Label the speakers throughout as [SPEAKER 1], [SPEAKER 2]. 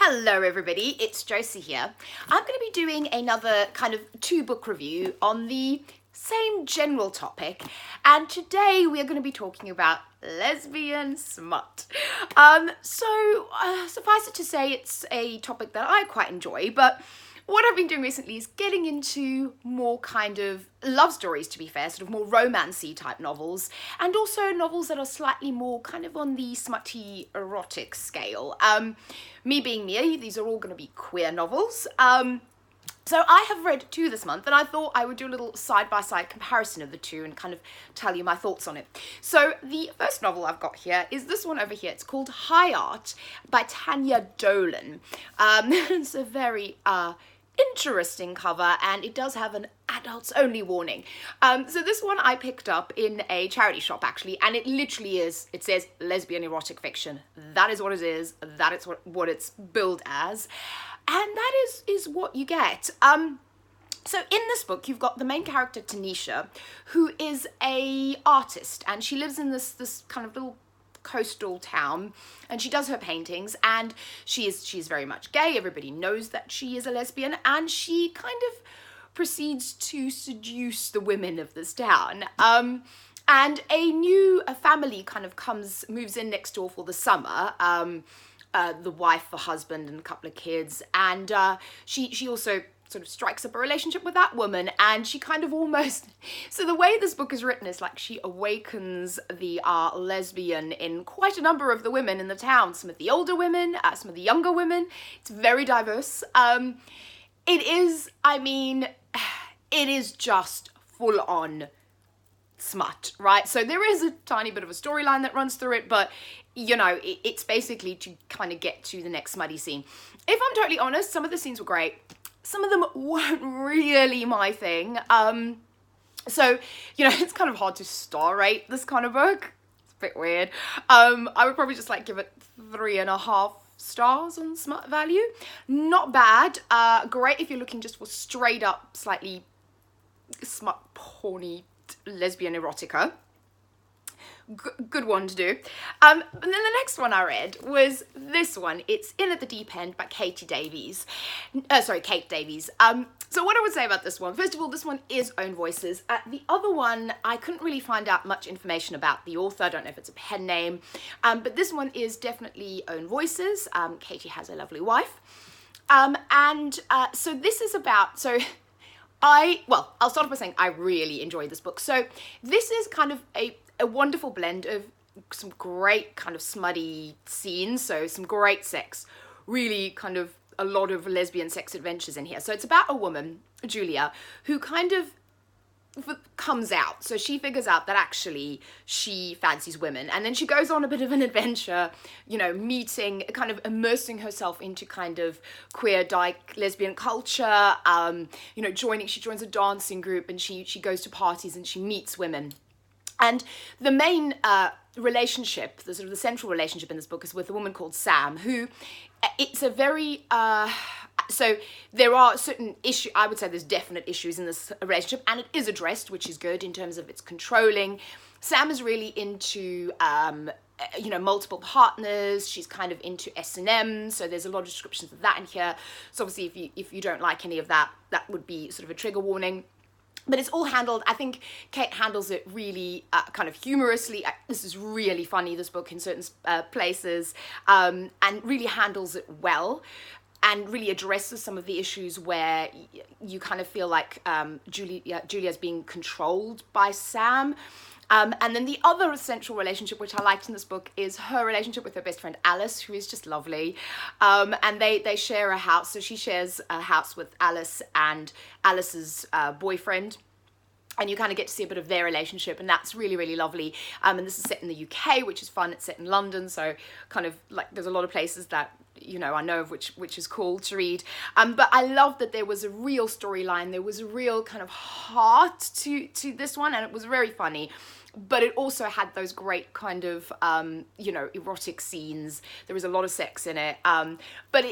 [SPEAKER 1] Hello everybody, it's Josie here. I'm going to be doing another kind of two-book review on the same general topic, and today we are going to be talking about lesbian smut. Suffice it to say, it's a topic that I quite enjoy, but what I've been doing recently is getting into more kind of love stories, to be fair, sort of more romancy type novels, and also novels that are slightly more kind of on the smutty erotic scale. Me being me, these are all going to be queer novels. So I have read two this month, and I thought I would do a little side-by-side comparison of the two and kind of tell you my thoughts on it. So the first novel I've got here is this one over here. It's called High Art by Tanya Dolan. It's a very interesting cover, and it does have an adults only warning. So this one I picked up in a charity shop actually, and it literally is, it says lesbian erotic fiction. That is what it is. That is what it's billed as, and that is what you get. So in this book, you've got the main character, Tanisha, who is a artist, and she lives in this kind of little coastal town, and she does her paintings, and she's very much gay. Everybody knows that she is a lesbian, and she kind of proceeds to seduce the women of this town. And a family kind of moves in next door for the summer. The wife, the husband, and a couple of kids, and she also sort of strikes up a relationship with that woman, and she kind of almost, so the way this book is written is like she awakens the lesbian in quite a number of the women in the town, some of the older women, some of the younger women. It's very diverse. It is, I mean, it is just full on smut, right? So there is a tiny bit of a storyline that runs through it, but you know, it's basically to kind of get to the next smutty scene. If I'm totally honest, some of the scenes were great. Some of them weren't really my thing. So, you know, it's kind of hard to star rate this kind of book. It's a bit weird. I would probably just like give it 3.5 stars on smut value. Not bad. Great if you're looking just for straight up, slightly smut porny lesbian erotica. Good one to do. And then the next one I read was this one. It's In at the Deep End by Kate Davies. So what I would say about this one, first of all, this one is Own Voices. The other one, I couldn't really find out much information about the author. I don't know if it's a pen name, but this one is definitely Own Voices. Katie has a lovely wife. So this is about, I'll start off by saying I really enjoyed this book. So this is kind of a wonderful blend of some great kind of smutty scenes, so some great sex, really kind of a lot of lesbian sex adventures in here. So it's about a woman, Julia, who kind of comes out. So she figures out that actually she fancies women, and then she goes on a bit of an adventure, you know, meeting, kind of immersing herself into kind of queer dyke lesbian culture, you know, she joins a dancing group, and she goes to parties and she meets women. And the main relationship, the sort of the central relationship in this book is with a woman called Sam, who, it's a very, so there are certain issues, I would say there's definite issues in this relationship, and it is addressed, which is good in terms of its controlling. Sam is really into, you know, multiple partners. She's kind of into S&M, so there's a lot of descriptions of that in here. So obviously if you don't like any of that, that would be sort of a trigger warning. But it's all handled, I think Kate handles it really kind of humorously. This is really funny, this book, in certain places, and really handles it well, and really addresses some of the issues where you kind of feel like Julia's being controlled by Sam. And then the other essential relationship, which I liked in this book, is her relationship with her best friend Alice, who is just lovely. And they share a house. So she shares a house with Alice and Alice's boyfriend. And you kind of get to see a bit of their relationship, and that's really, really lovely. And this is set in the UK, which is fun. It's set in London, so kind of like there's a lot of places that, you know, I know of which is cool to read. But I love that there was a real storyline. There was a real kind of heart to this one, and it was very funny. But it also had those great kind of, you know, erotic scenes. There was a lot of sex in it. But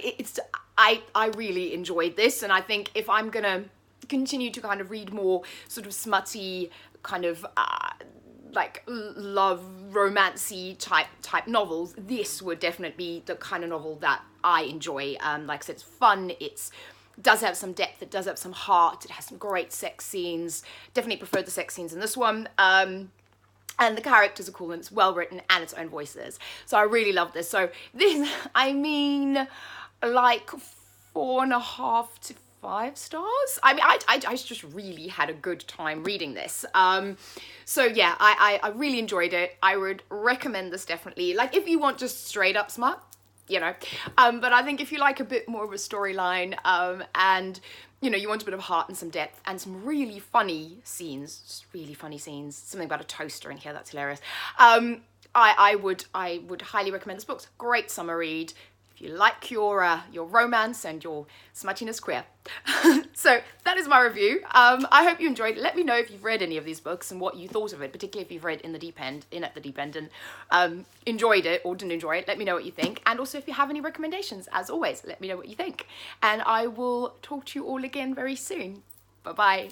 [SPEAKER 1] I really enjoyed this, and I think if I'm gonna continue to kind of read more sort of smutty kind of like love romancy type novels, this would definitely be the kind of novel that I enjoy. Like I said, it's fun, it's does have some depth, it does have some heart, it has some great sex scenes. Definitely prefer the sex scenes in this one. And the characters are cool, and it's well written and its own voices. So I really love this. So this, I mean, like 4.5 to 5 stars. I mean, I just really had a good time reading this. So yeah, I really enjoyed it. I would recommend this definitely. Like if you want just straight up smut, you know, but I think if you like a bit more of a storyline, and you know, you want a bit of heart and some depth and some really funny scenes, just really funny scenes, something about a toaster in here, that's hilarious. I would highly recommend this book. It's a great summer read if you like your romance and your smuttiness queer. So that is my review. I hope you enjoyed it. Let me know if you've read any of these books and what you thought of it, particularly if you've read In at the Deep End and enjoyed it or didn't enjoy it. Let me know what you think. And also if you have any recommendations, as always, let me know what you think. And I will talk to you all again very soon. Bye-bye.